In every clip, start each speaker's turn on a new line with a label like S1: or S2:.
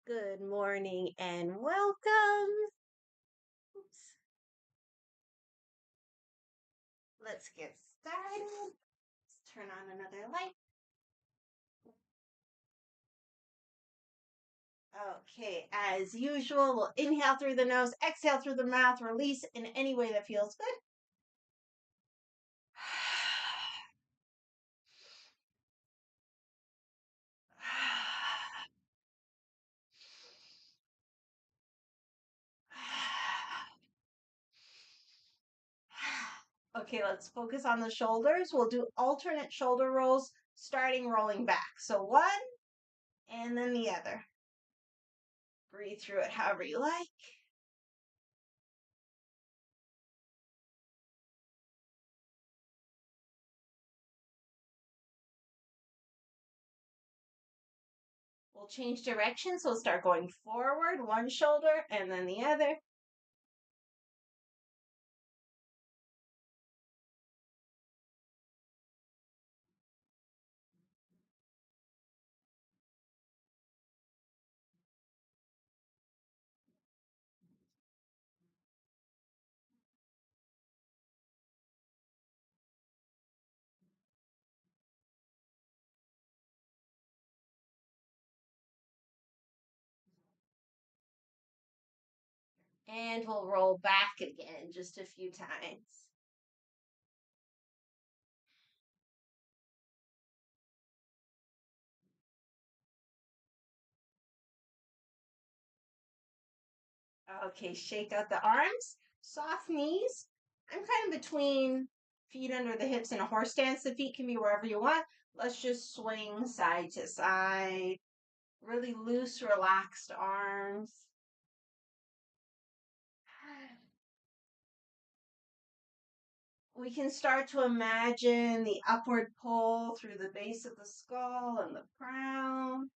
S1: Good morning and welcome. Oops. Let's get started. Let's turn on another light. Okay, as usual, we'll inhale through the nose, exhale through the mouth, release in any way that feels good. Okay, let's focus on the shoulders. We'll do alternate shoulder rolls, starting rolling back. So one and then the other. Breathe through it however you like. We'll change direction, so we'll start going forward, one shoulder, and then the other. And we'll roll back again just a few times. Okay, shake out the arms, soft knees. I'm kind of between feet under the hips and a horse stance. The feet can be wherever you want. Let's just swing side to side. Really loose, relaxed arms. We can start to imagine the upward pull through the base of the skull and the crown.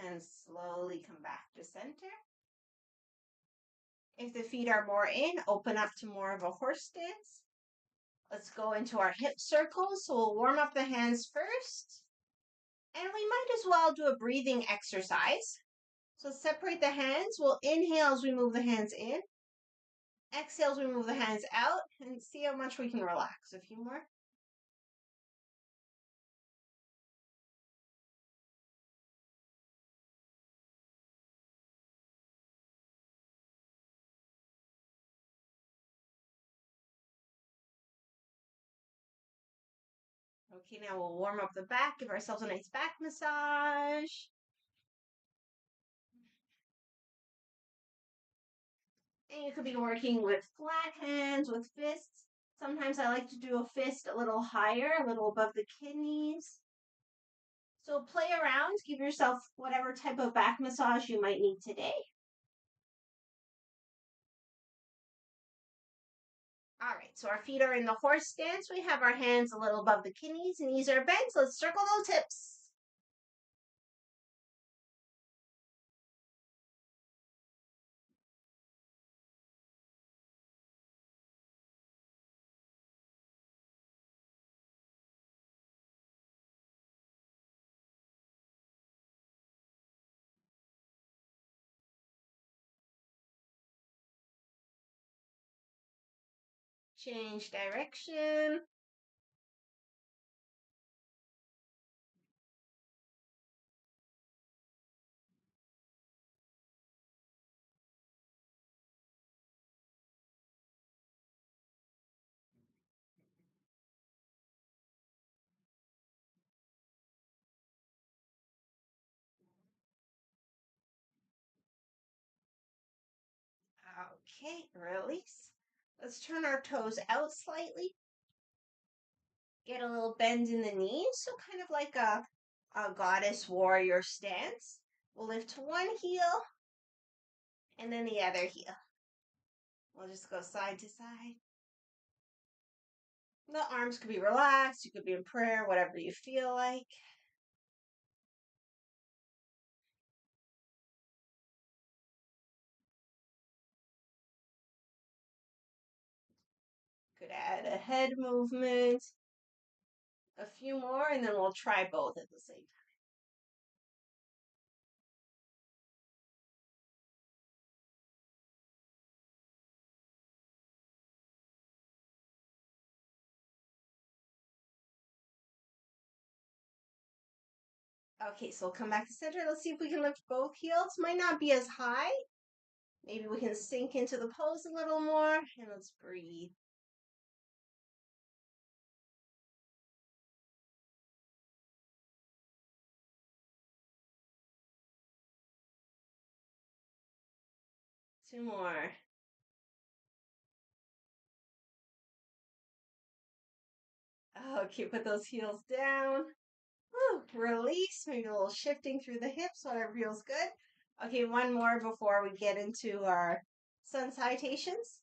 S1: And slowly come back to center. If the feet are more in, open up to more of a horse stance. Let's go into our hip circles. So we'll warm up the hands first. And we might as well do a breathing exercise. So separate the hands. We'll inhale as we move the hands in. Exhale as we move the hands out. And see how much we can relax. A few more. Okay, now we'll warm up the back. Give ourselves a nice back massage. And you could be working with flat hands, with fists. Sometimes I like to do a fist a little higher, a little above the kidneys. So play around, give yourself whatever type of back massage you might need today. All right, so our feet are in the horse stance. We have our hands a little above the kidneys, knees are bent. So let's circle those hips. Change direction. Okay, release. Let's turn our toes out slightly. Get a little bend in the knees, so kind of like a goddess warrior stance. We'll lift one heel and then the other heel. We'll just go side to side. The arms could be relaxed. You could be in prayer, whatever you feel like. Could add a head movement, a few more, and then we'll try both at the same time. Okay, so we'll come back to center. Let's see if we can lift both heels. Might not be as high. Maybe we can sink into the pose a little more. And let's breathe. Two more. Okay, put those heels down. Woo, release. Maybe a little shifting through the hips, whatever feels good. Okay, one more before we get into our sun salutations.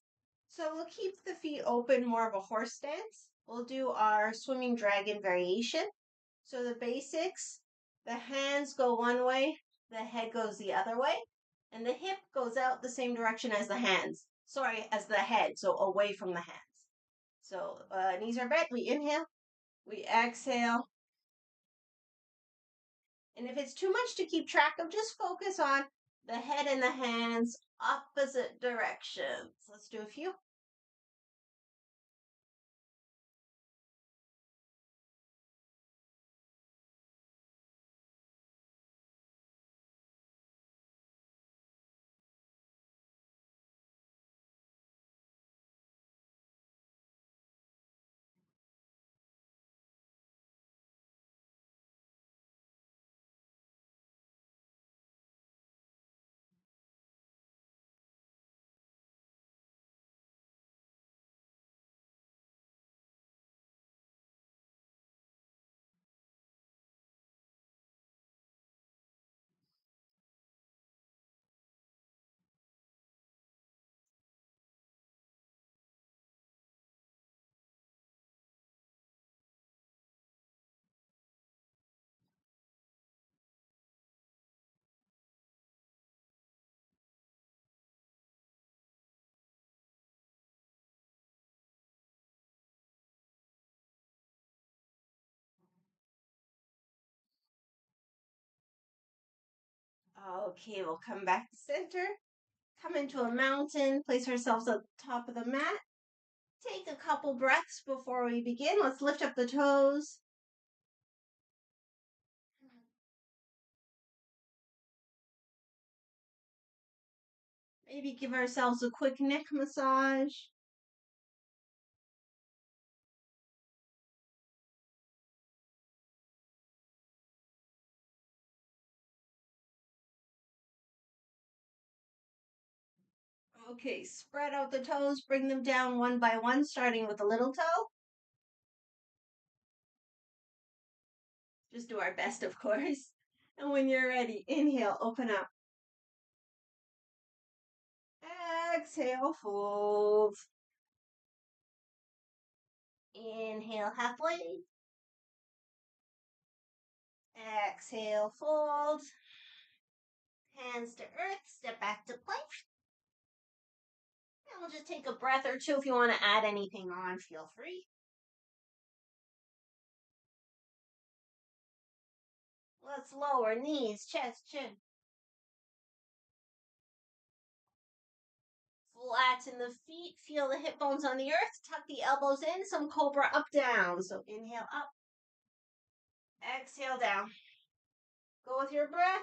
S1: So we'll keep the feet open, more of a horse stance. We'll do our swimming dragon variation. So the basics, the hands go one way, the head goes the other way, and the hip goes out the same direction as the hands. Sorry, as the head, so away from the hands. So knees are bent, we inhale, we exhale. And if it's too much to keep track of, just focus on the head and the hands, opposite directions. Let's do a few. Okay, we'll come back to center. Come into a mountain, place ourselves at the top of the mat. Take a couple breaths before we begin. Let's lift up the toes. Maybe give ourselves a quick neck massage. Okay, spread out the toes, bring them down one by one, starting with the little toe. Just do our best, of course. And when you're ready, inhale, open up. Exhale, fold. Inhale, halfway. Exhale, fold. Hands to earth, step back to plank. And we'll just take a breath or two. If you want to add anything on, feel free. Let's lower knees, chest, chin. Flatten the feet, feel the hip bones on the earth, tuck the elbows in, some cobra up, down. So inhale up, exhale down. Go with your breath.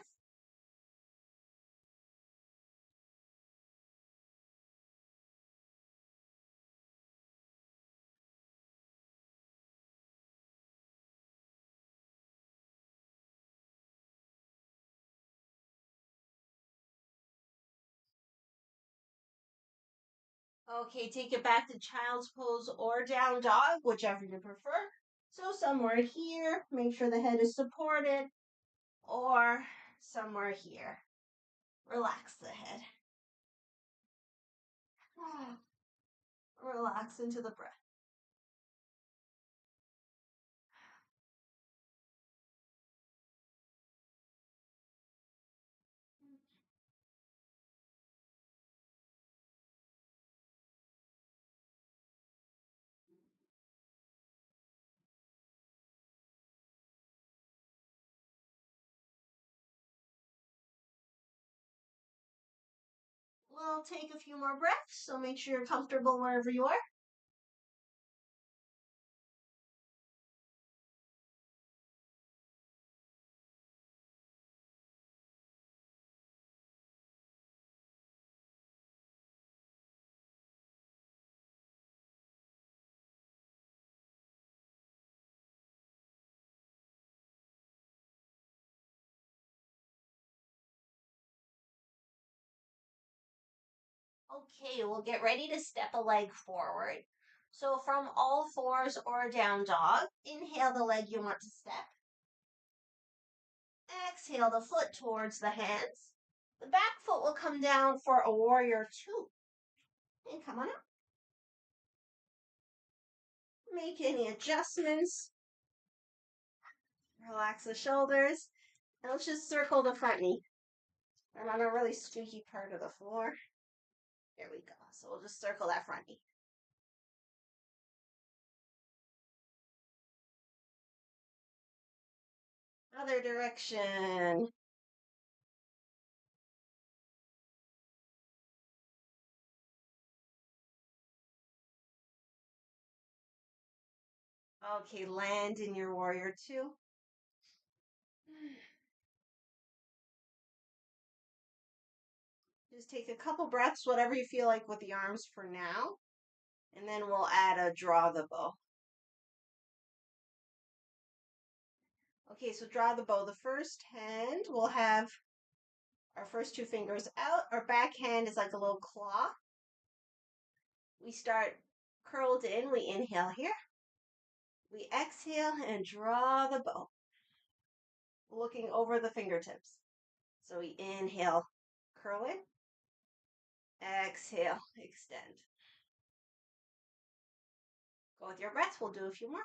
S1: Okay, take it back to child's pose or down dog, whichever you prefer. So somewhere here, make sure the head is supported, or somewhere here. Relax the head. Relax into the breath. We'll take a few more breaths, so make sure you're comfortable wherever you are. Okay, we'll get ready to step a leg forward. So from all fours or down dog, inhale the leg you want to step. Exhale the foot towards the hands. The back foot will come down for a warrior two. And come on up. Make any adjustments. Relax the shoulders. And let's just circle the front knee. I'm on a really squeaky part of the floor. There we go. So we'll just circle that front knee. Other direction. Okay, land in your warrior two. Just take a couple breaths, whatever you feel like with the arms for now. And then we'll add a draw the bow. Okay, so draw the bow. The first hand, we'll have our first two fingers out. Our back hand is like a little claw. We start curled in. We inhale here. We exhale and draw the bow, looking over the fingertips. So we inhale, curl in. Exhale, extend. Go with your breath. We'll do a few more.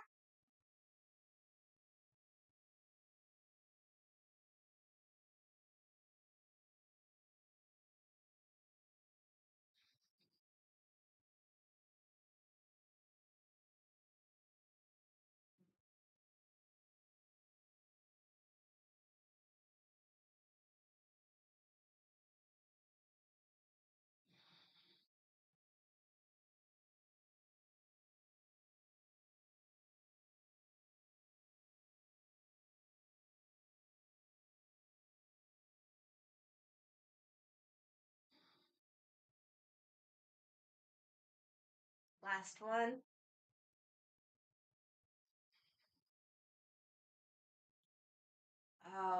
S1: Last one.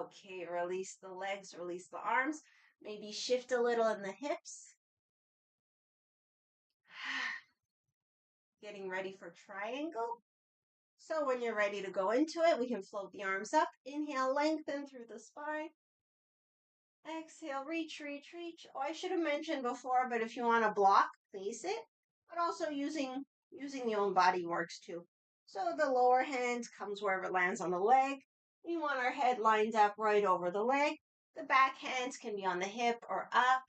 S1: Okay, release the legs, release the arms. Maybe shift a little in the hips. Getting ready for triangle. So when you're ready to go into it, we can float the arms up. Inhale, lengthen through the spine. Exhale, reach, reach, reach. Oh, I should have mentioned before, but if you want to block, face it. But also using the own body works too. So the lower hand comes wherever it lands on the leg. We want our head lined up right over the leg. The back hands can be on the hip or up.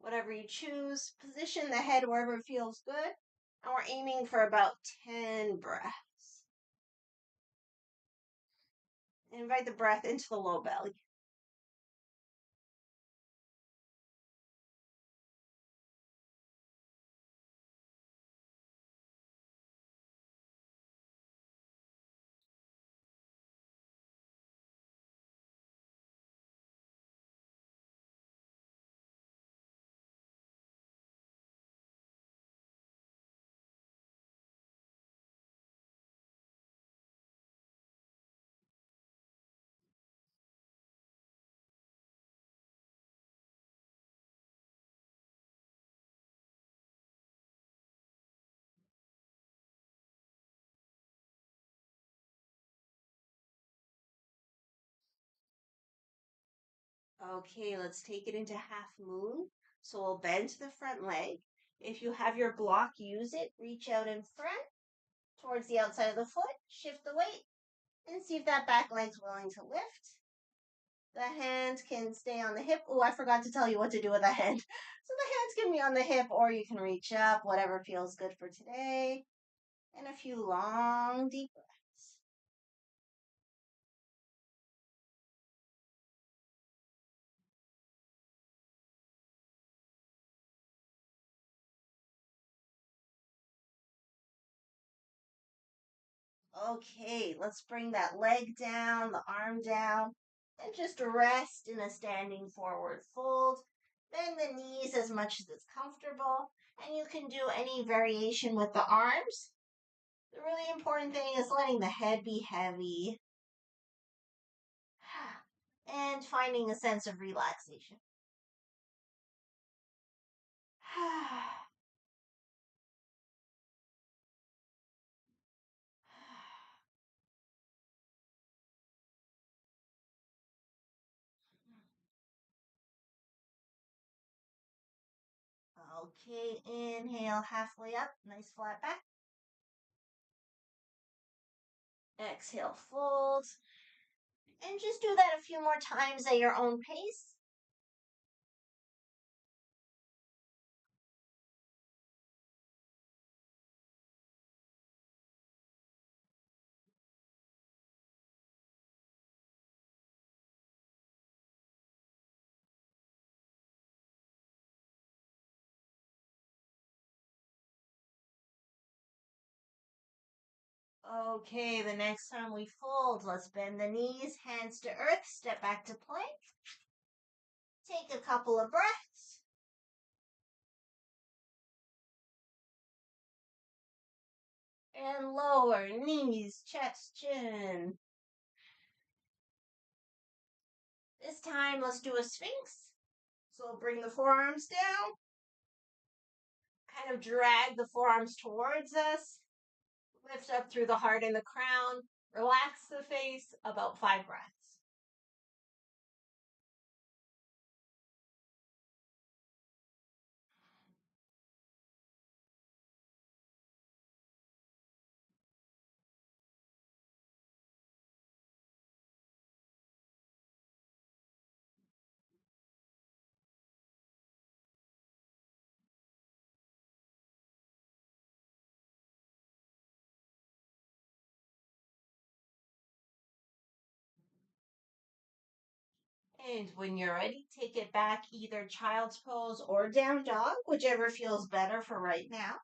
S1: Whatever you choose. Position the head wherever it feels good. And we're aiming for about 10 breaths. Invite the breath into the low belly. Okay, let's take it into half moon. So we'll bend to the front leg. If you have your block, use it. Reach out in front towards the outside of the foot. Shift the weight and see if that back leg's willing to lift. The hand can stay on the hip. Oh, I forgot to tell you what to do with the hand. So the hands can be on the hip or you can reach up, whatever feels good for today. And a few long, deep breaths. Okay, let's bring that leg down, the arm down, and just rest in a standing forward fold. Bend the knees as much as it's comfortable, and you can do any variation with the arms. The really important thing is letting the head be heavy and finding a sense of relaxation. Okay, inhale halfway up, nice flat back. Exhale, fold. And just do that a few more times at your own pace. Okay, the next time we fold, let's bend the knees, hands to earth, step back to plank. Take a couple of breaths. And lower, knees, chest, chin. This time, let's do a sphinx. So we'll bring the forearms down. Kind of drag the forearms towards us. Lift up through the heart and the crown. Relax the face, about 5 breaths. And when you're ready, take it back either child's pose or down dog, whichever feels better for right now.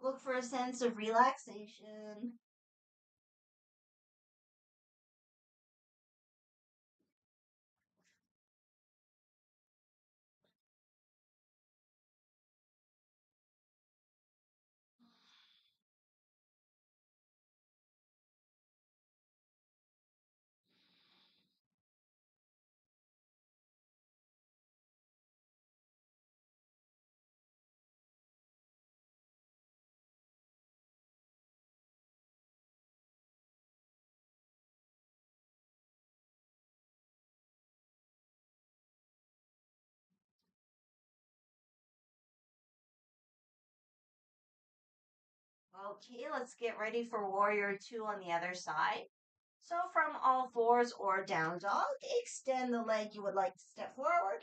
S1: Look for a sense of relaxation. Okay, let's get ready for warrior two on the other side. So from all fours or down dog, extend the leg you would like to step forward.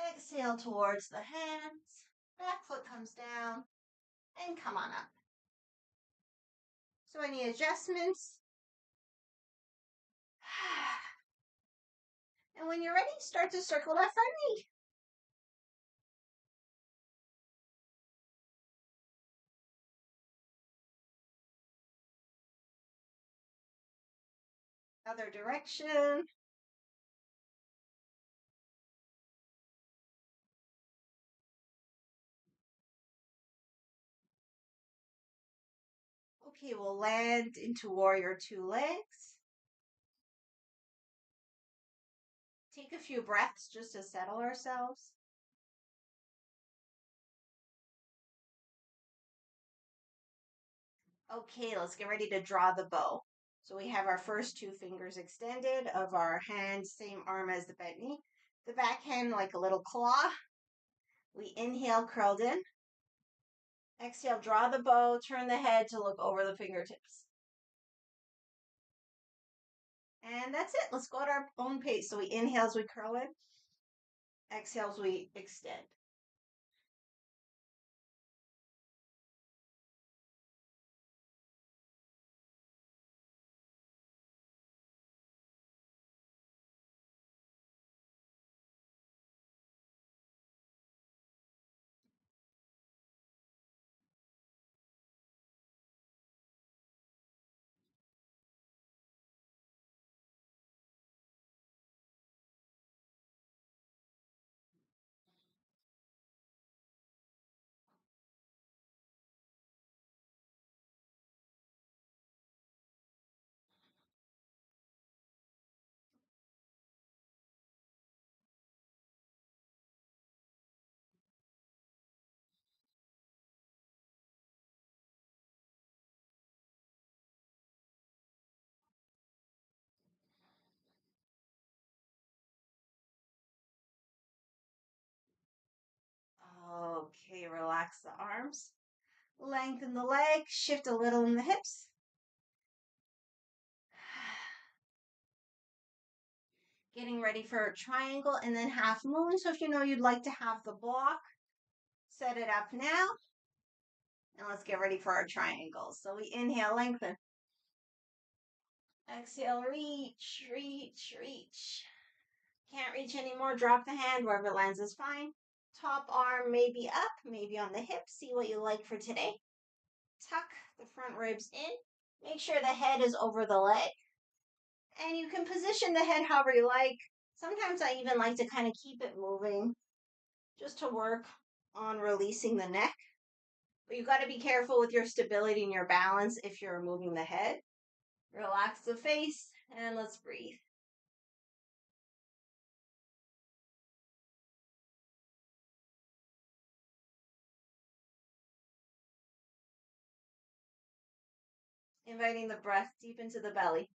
S1: Exhale towards the hands. Back foot comes down and come on up. So any adjustments? And when you're ready, start to circle that front knee. Other direction. Okay, we'll land into warrior two legs. Take a few breaths just to settle ourselves. Okay, let's get ready to draw the bow. So we have our first two fingers extended of our hand, same arm as the bent knee. The back hand like a little claw. We inhale, curled in. Exhale, draw the bow, turn the head to look over the fingertips. And that's it. Let's go at our own pace. So we inhale as we curl in. Exhale as we extend. Okay, relax the arms. Lengthen the leg, shift a little in the hips. Getting ready for a triangle and then half moon. So if you know you'd like to have the block, set it up now. And let's get ready for our triangle. So we inhale, lengthen. Exhale, reach, reach, reach. Can't reach anymore, drop the hand. Wherever it lands is fine. Top arm maybe up, maybe on the hip. See what you like for today. Tuck the front ribs in. Make sure the head is over the leg. And you can position the head however you like. Sometimes I even like to kind of keep it moving just to work on releasing the neck. But you've got to be careful with your stability and your balance if you're moving the head. Relax the face and let's breathe. Inviting the breath deep into the belly.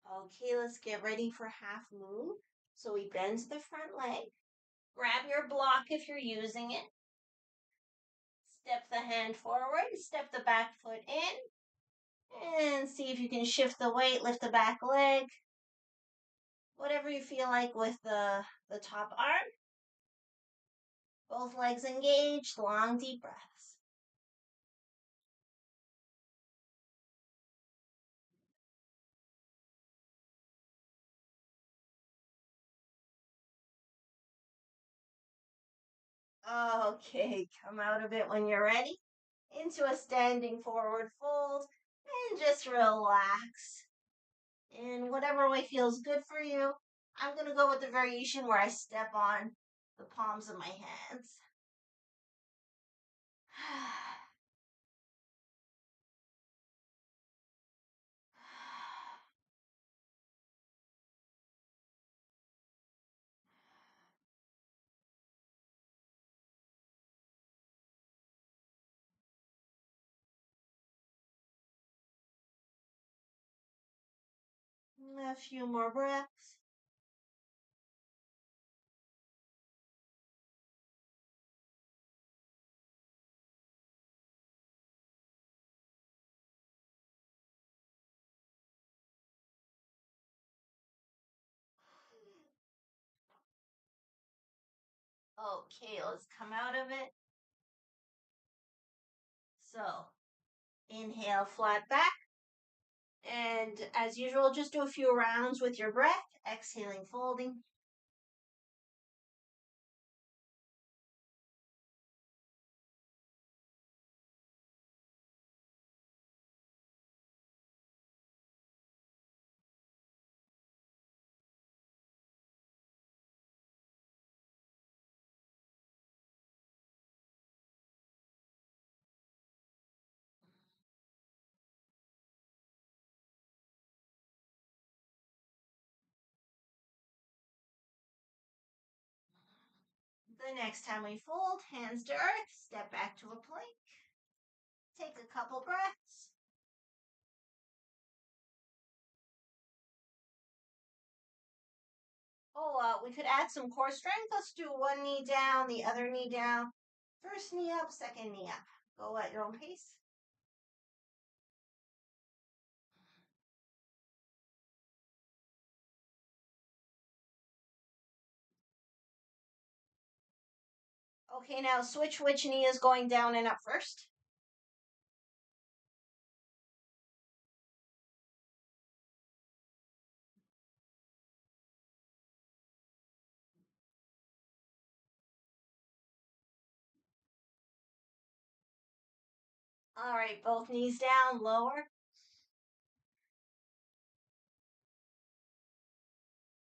S1: Okay, let's get ready for half moon. So we bend the front leg. Grab your block if you're using it. Step the hand forward, step the back foot in, and see if you can shift the weight, lift the back leg. Whatever you feel like with the top arm. Both legs engaged, long deep breaths. Okay, come out of it when you're ready. Into a standing forward fold and just relax. In whatever way feels good for you. I'm going to go with the variation where I step on the palms of my hands. A few more breaths. Okay, let's come out of it. So, inhale, flat back. And as usual, just do a few rounds with your breath. Exhaling, folding. The next time we fold, hands to earth, step back to a plank. Take a couple breaths. Oh, we could add some core strength. Let's do one knee down, the other knee down. First knee up, second knee up. Go at your own pace. Okay, now switch which knee is going down and up first. All right, both knees down, lower.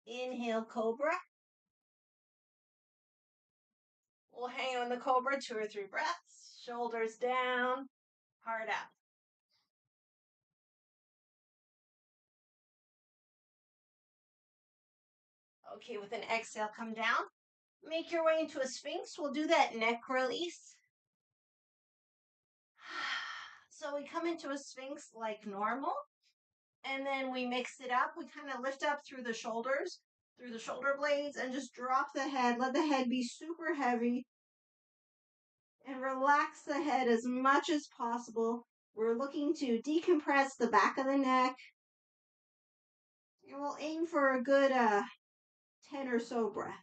S1: Inhale, cobra. We'll hang on the cobra 2 or 3 breaths. Shoulders down, heart up. Okay, with an exhale, come down. Make your way into a sphinx. We'll do that neck release. So we come into a sphinx like normal, and then we mix it up. We kind of lift up through the shoulders, through the shoulder blades, and just drop the head. Let the head be super heavy, and relax the head as much as possible. We're looking to decompress the back of the neck, and we'll aim for a good 10 or so breaths.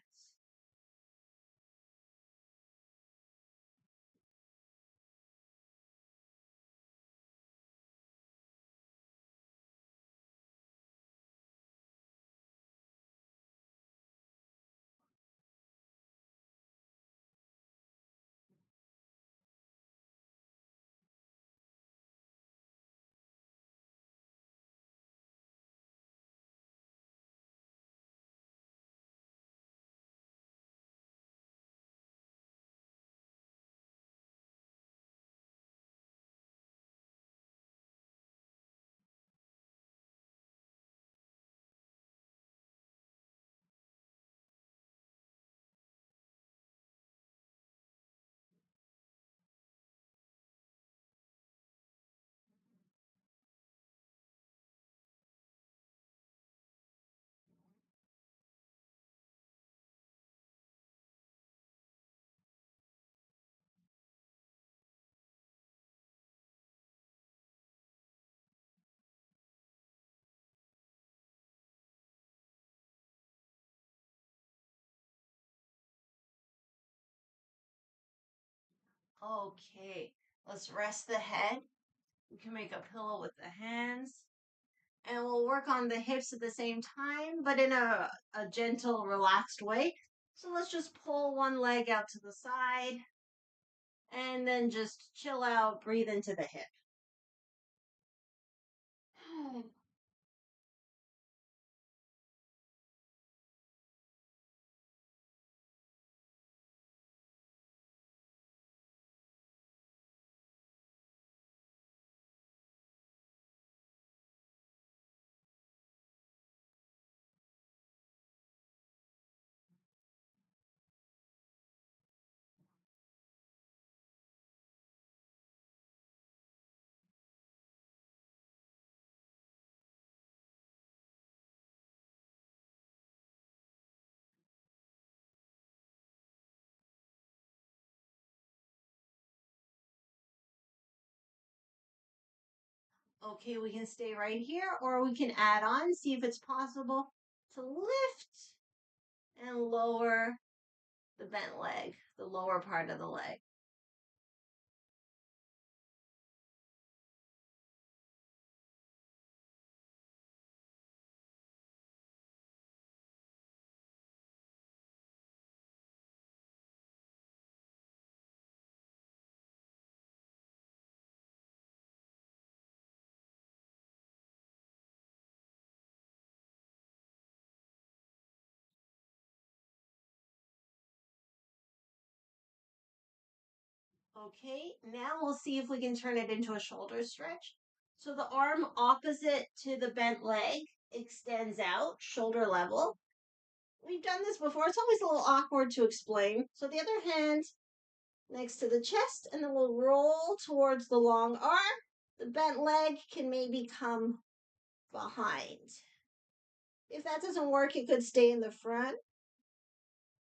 S1: Okay, let's rest the head. We can make a pillow with the hands. And we'll work on the hips at the same time, but in a gentle, relaxed way. So let's just pull one leg out to the side and then just chill out, breathe into the hip. Okay, we can stay right here, or we can add on, see if it's possible to lift and lower the bent leg, the lower part of the leg. Okay, now we'll see if we can turn it into a shoulder stretch. So the arm opposite to the bent leg extends out, shoulder level. We've done this before. It's always a little awkward to explain. So the other hand next to the chest, and then we'll roll towards the long arm. The bent leg can maybe come behind. If that doesn't work, it could stay in the front.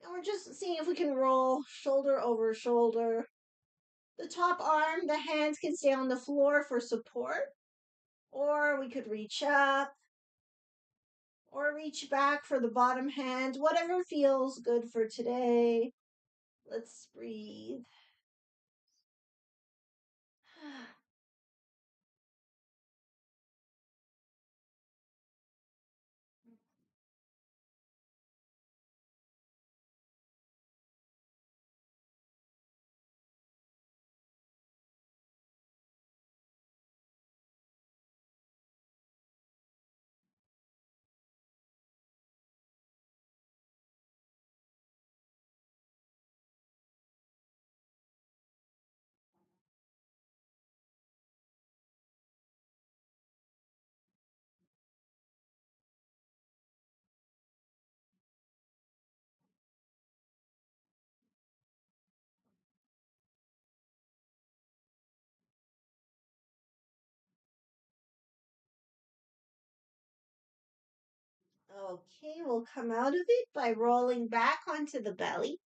S1: And we're just seeing if we can roll shoulder over shoulder. The top arm, the hands can stay on the floor for support, or we could reach up or reach back for the bottom hand, whatever feels good for today. Let's breathe. Okay, we'll come out of it by rolling back onto the belly.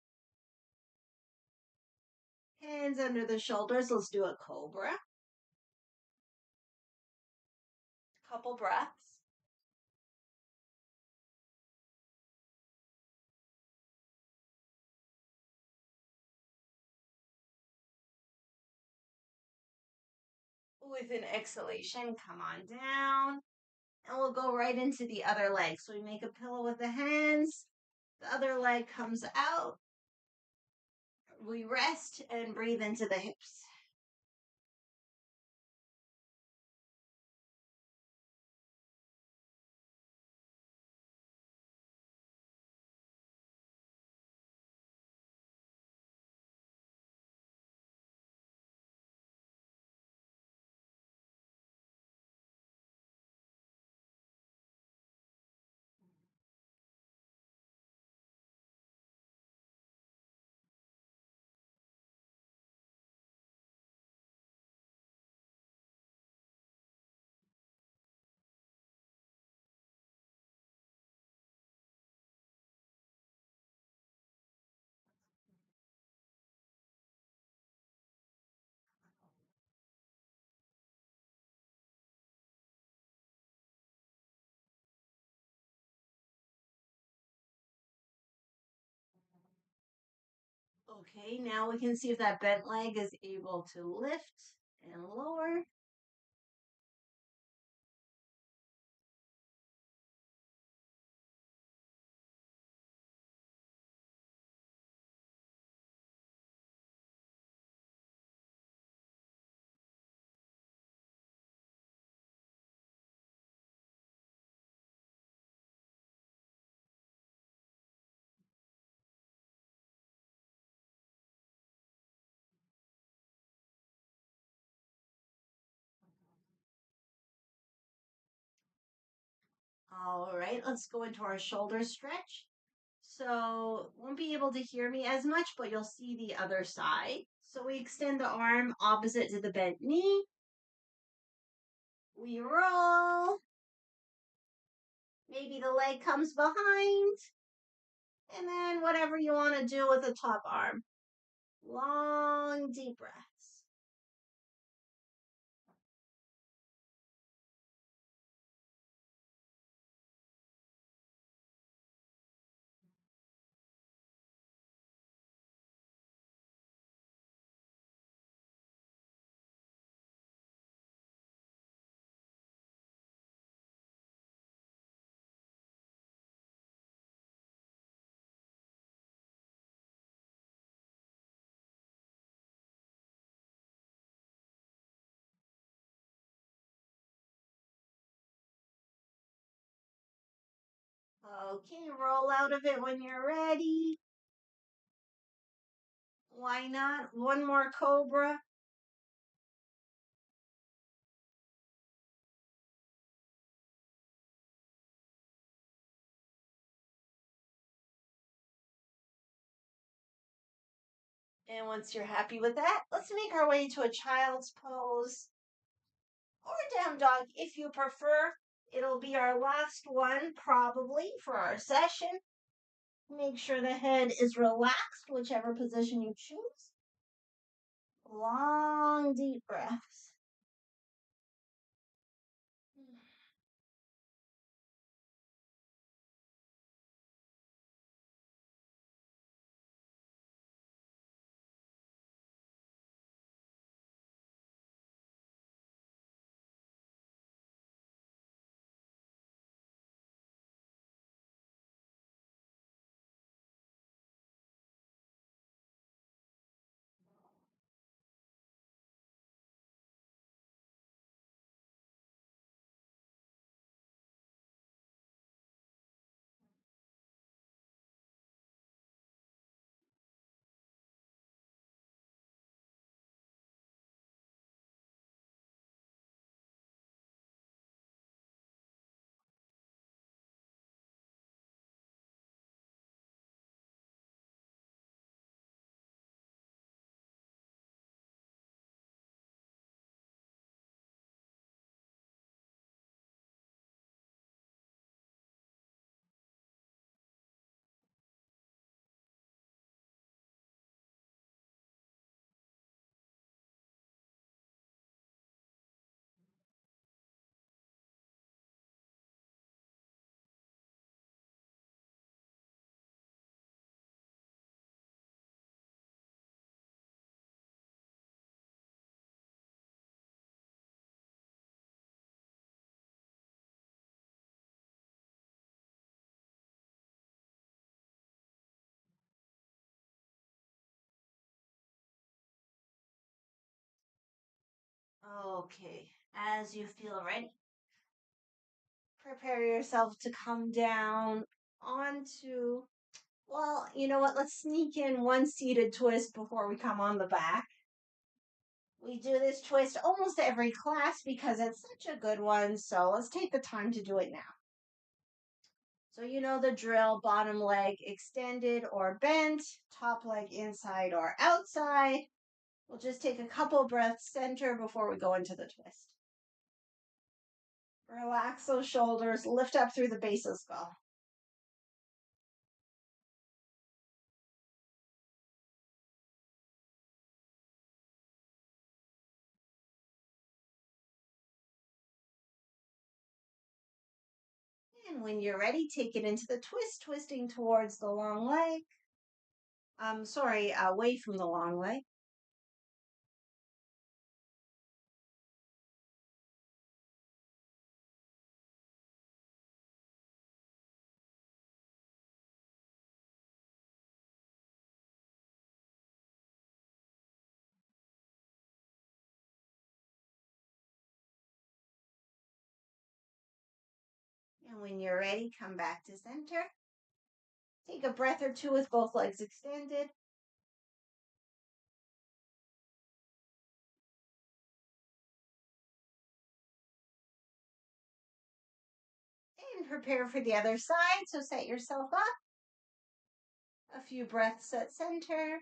S1: Hands under the shoulders. Let's do a cobra. Couple breaths. With an exhalation, come on down. And we'll go right into the other leg. So we make a pillow with the hands. The other leg comes out. We rest and breathe into the hips. Okay, now we can see if that bent leg is able to lift and lower. All right, let's go into our shoulder stretch. So won't be able to hear me as much, but you'll see the other side. So we extend the arm opposite to the bent knee. We roll. Maybe the leg comes behind. And then whatever you want to do with the top arm. Long, deep breaths. Okay, roll out of it when you're ready. Why not? One more cobra. And once you're happy with that, let's make our way to a child's pose or down dog if you prefer. It'll be our last one probably for our session. Make sure the head is relaxed, whichever position you choose. Long, deep breaths. Okay, as you feel ready, prepare yourself to come down onto, well, you know what? Let's sneak in one seated twist before we come on the back. We do this twist almost every class because it's such a good one. So let's take the time to do it now. So you know the drill, bottom leg extended or bent, top leg inside or outside. We'll just take a couple breaths center before we go into the twist. Relax those shoulders, lift up through the base of the skull. And when you're ready, take it into the twist, twisting towards the long leg. Away from the long leg. And when you're ready, come back to center. Take a breath or two with both legs extended. And prepare for the other side. So set yourself up. A few breaths at center.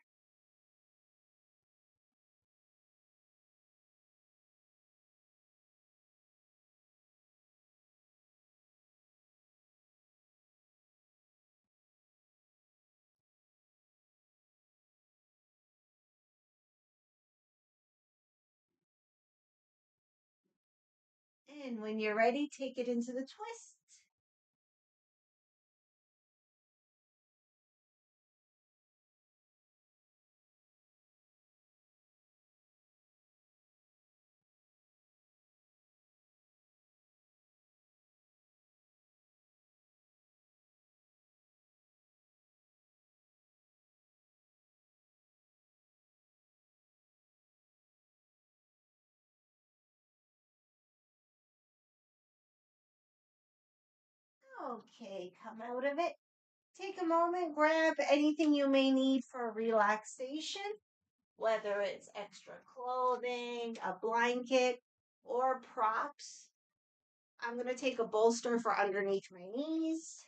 S1: And when you're ready, take it into the twist. Okay, come out of it. Take a moment, grab anything you may need for relaxation, whether it's extra clothing, a blanket, or props. I'm going to take a bolster for underneath my knees.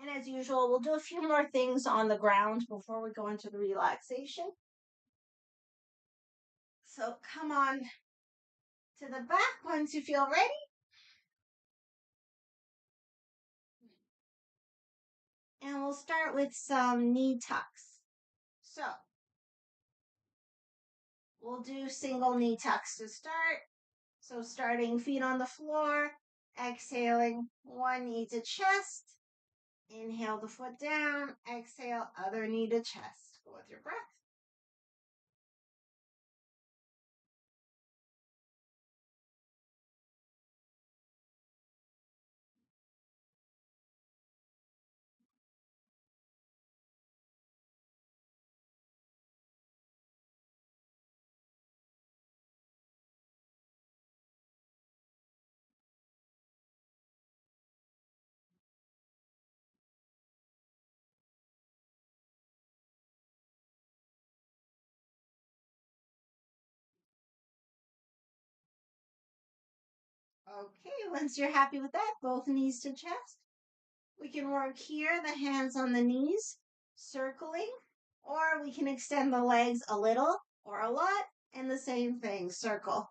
S1: And as usual, we'll do a few more things on the ground before we go into the relaxation. So come on to the back once you feel ready. And we'll start with some knee tucks. So we'll do single knee tucks to start. So starting feet on the floor, exhaling one knee to chest. Inhale the foot down, exhale other knee to chest. Go with your breath. Okay, once you're happy with that, both knees to chest. We can work here, the hands on the knees, circling, or we can extend the legs a little or a lot, and the same thing, circle.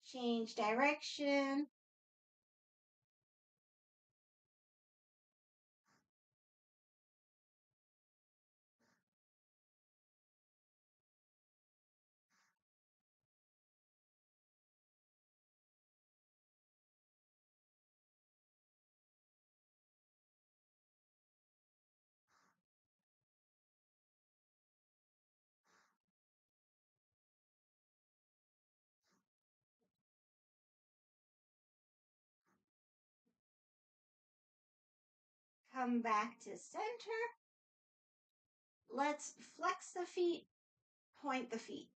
S1: Change direction. Come back to center. Let's flex the feet, point the feet.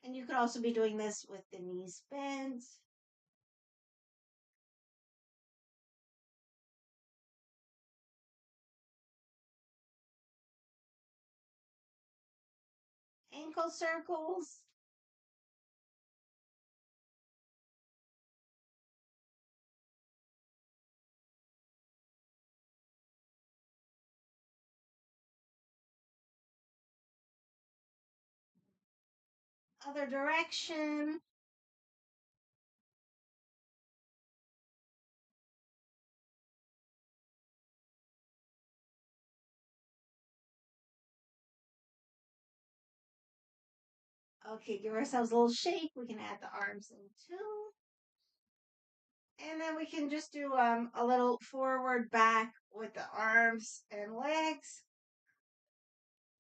S1: And you could also be doing this with the knees bent. Ankle circles. Other direction. Okay, give ourselves a little shake. We can add the arms in too. And then we can just do a little forward back with the arms and legs.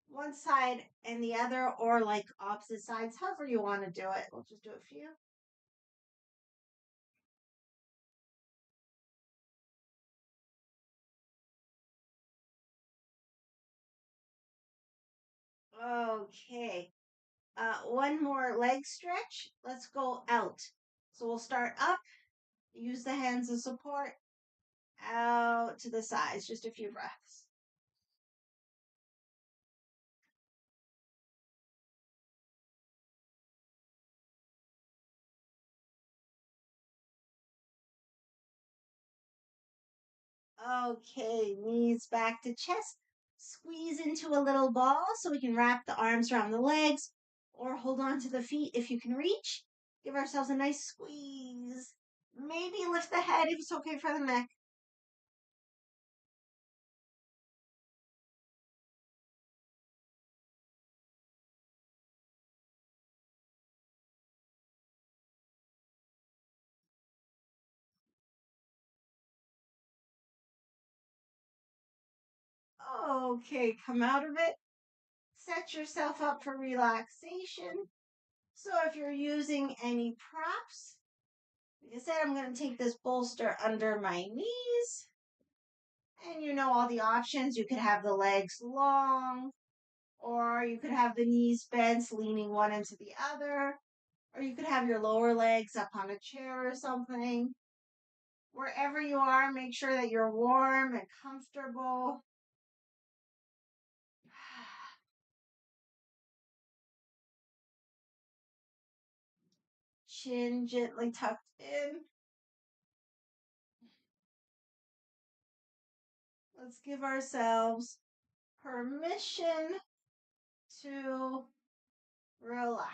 S1: One side and the other, or like opposite sides, however you want to do it. We'll just do a few. Okay. One more leg stretch. Let's go out. So we'll start up, use the hands as support, out to the sides, just a few breaths. Okay, knees back to chest. Squeeze into a little ball so we can wrap the arms around the legs or hold on to the feet if you can reach. Give ourselves a nice squeeze. Maybe lift the head if it's okay for the neck. Okay, come out of it. Set yourself up for relaxation. So if you're using any props, like I said, I'm going to take this bolster under my knees. And you know all the options. You could have the legs long, or you could have the knees bent, leaning one into the other, or you could have your lower legs up on a chair or something. Wherever you are, make sure that you're warm and comfortable. Chin gently tucked in. Let's give ourselves permission to relax.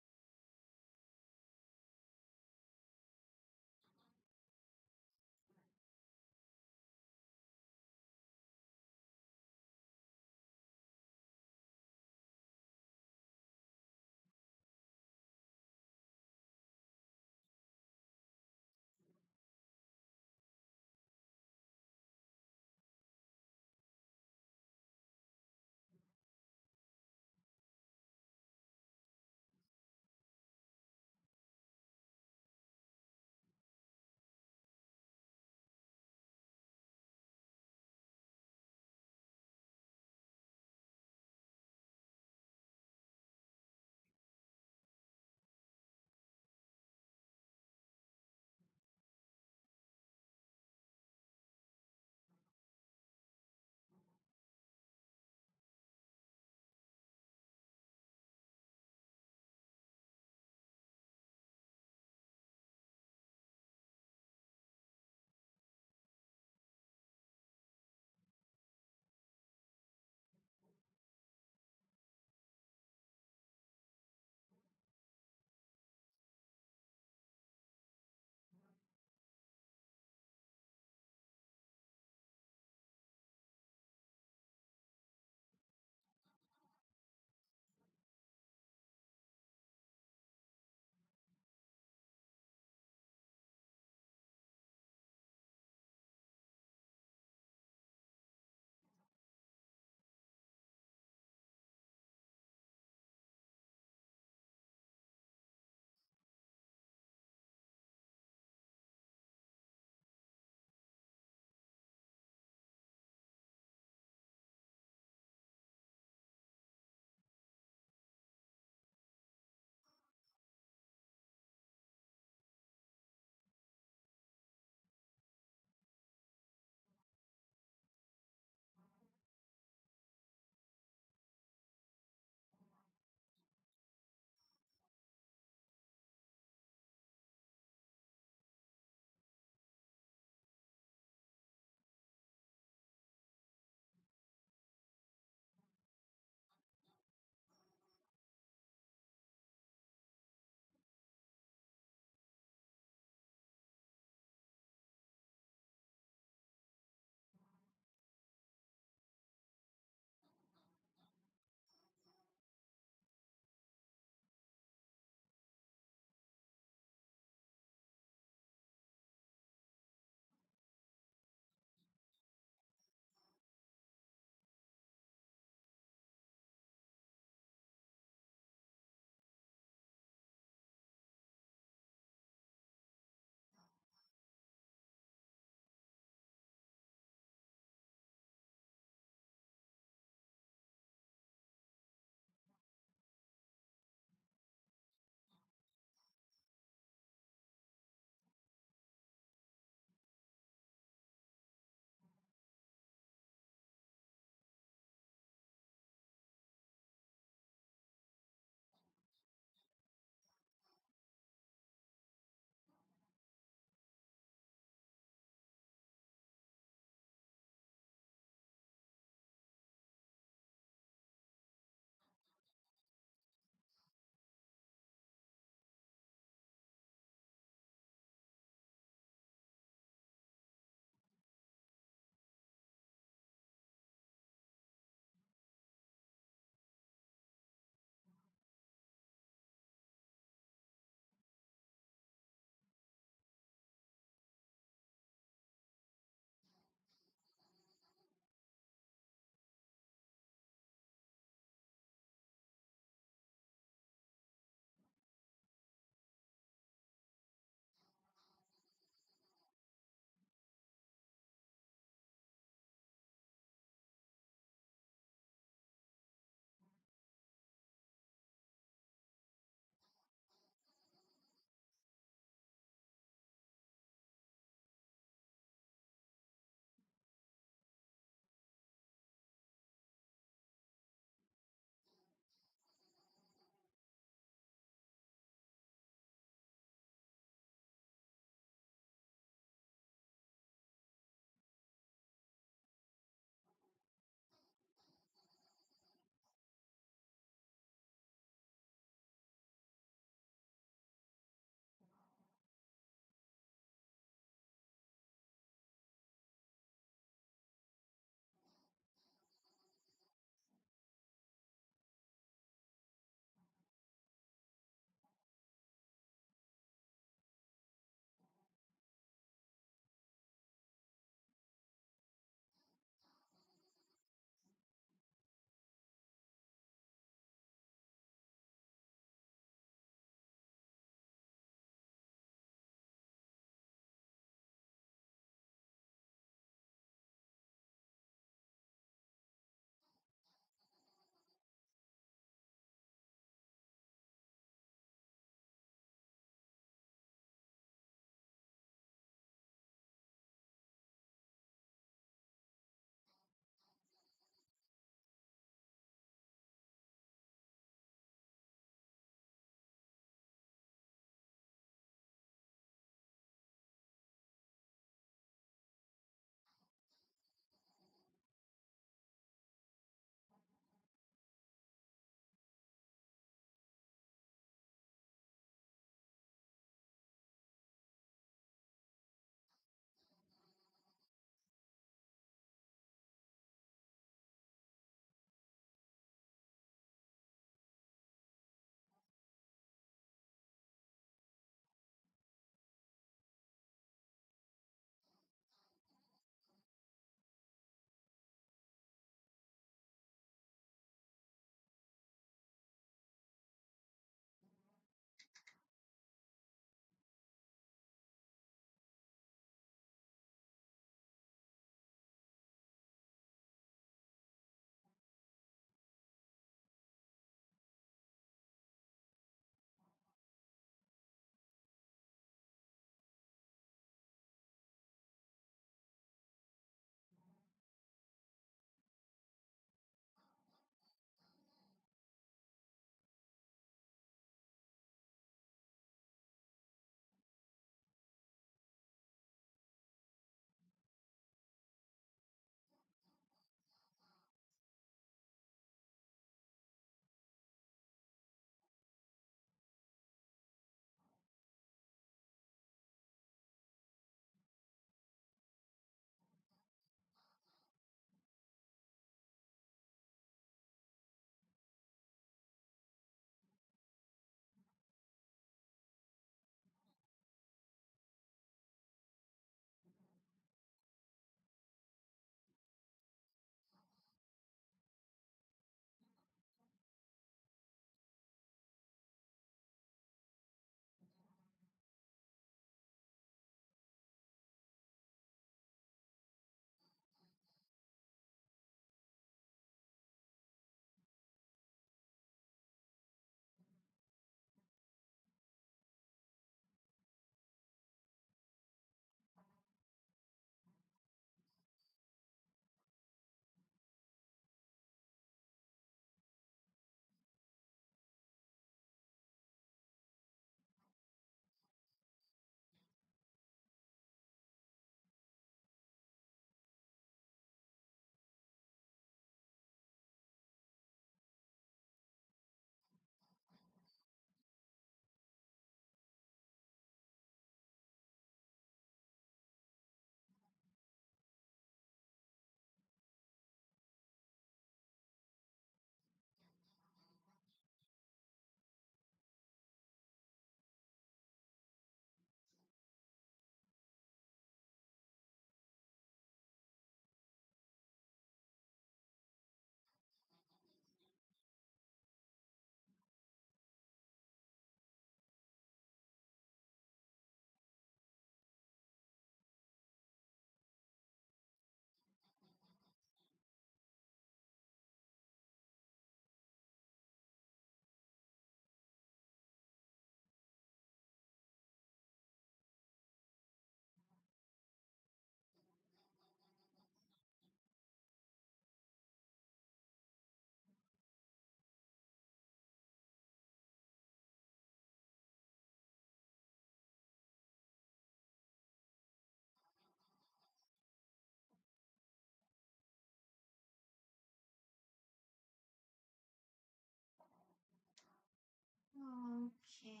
S1: Okay.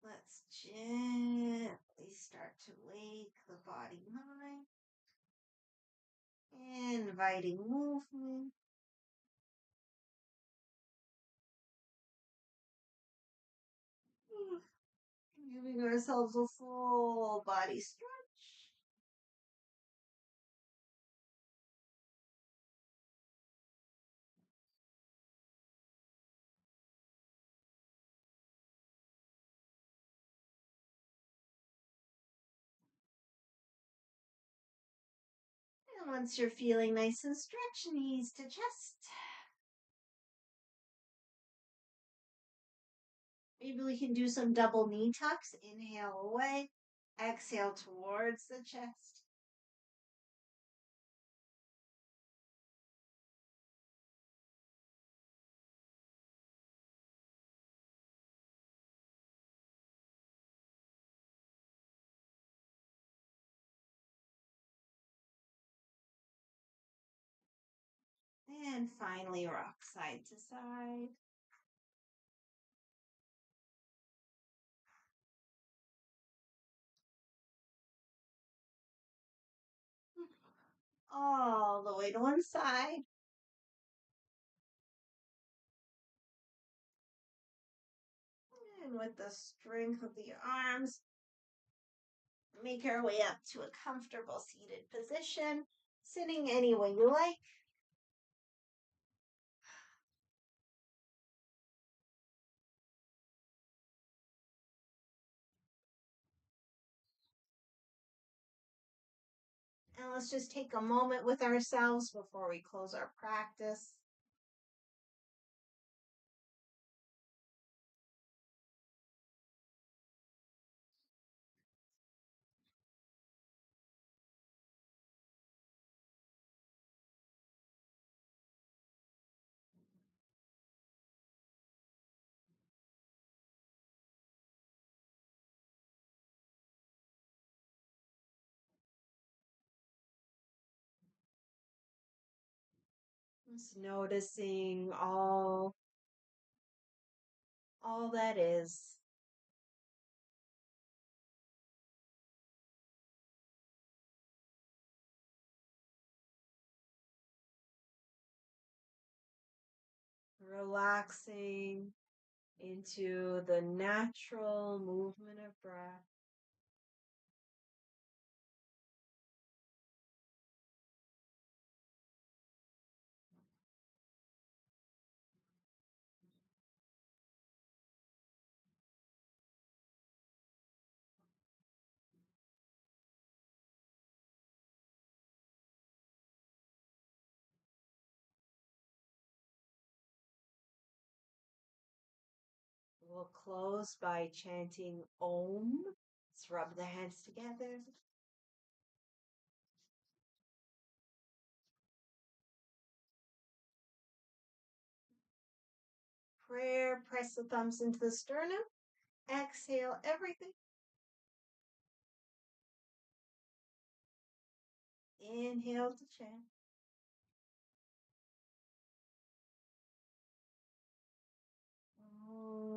S1: Let's gently start to wake the body mind. Inviting movement. Giving ourselves a full body stretch. And once you're feeling nice and stretched, knees to chest. Maybe we can do some double knee tucks. Inhale away, exhale towards the chest. And finally, rock side to side. All the way to one side. And with the strength of the arms, make our way up to a comfortable seated position, sitting any way you like. And let's just take a moment with ourselves before we close our practice. Just noticing all that is. Relaxing into the natural movement of breath. We'll close by chanting Om. Let's rub the hands together. Prayer, press the thumbs into the sternum. Exhale everything. Inhale to chant. Om.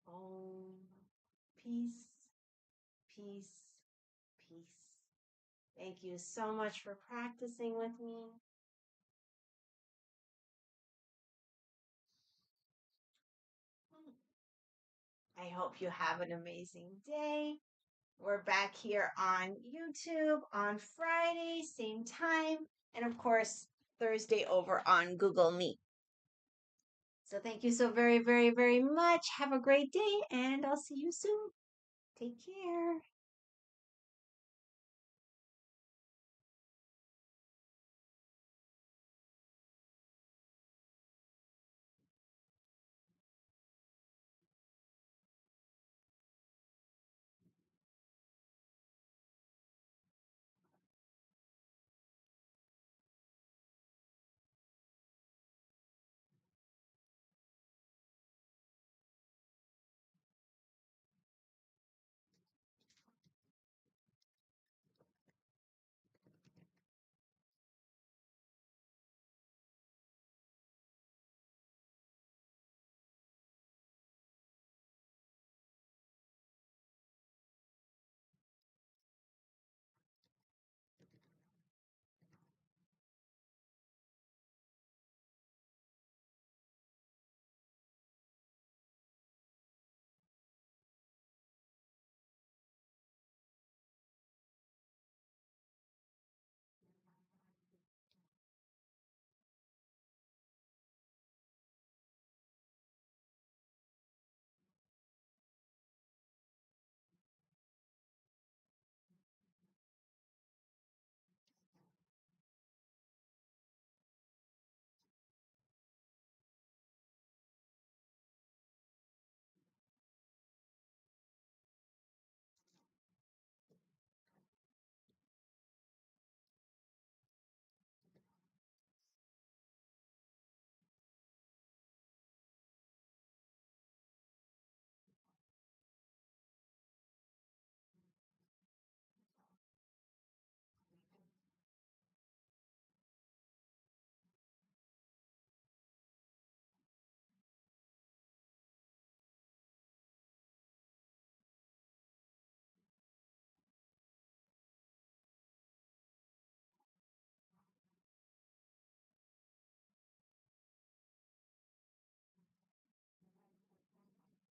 S1: Om. Peace, peace, peace. Thank you so much for practicing with me. I hope you have an amazing day. We're back here on YouTube on Friday, same time, and of course, Thursday over on Google Meet. So thank you so very, very, very much. Have a great day, and I'll see you soon. Take care.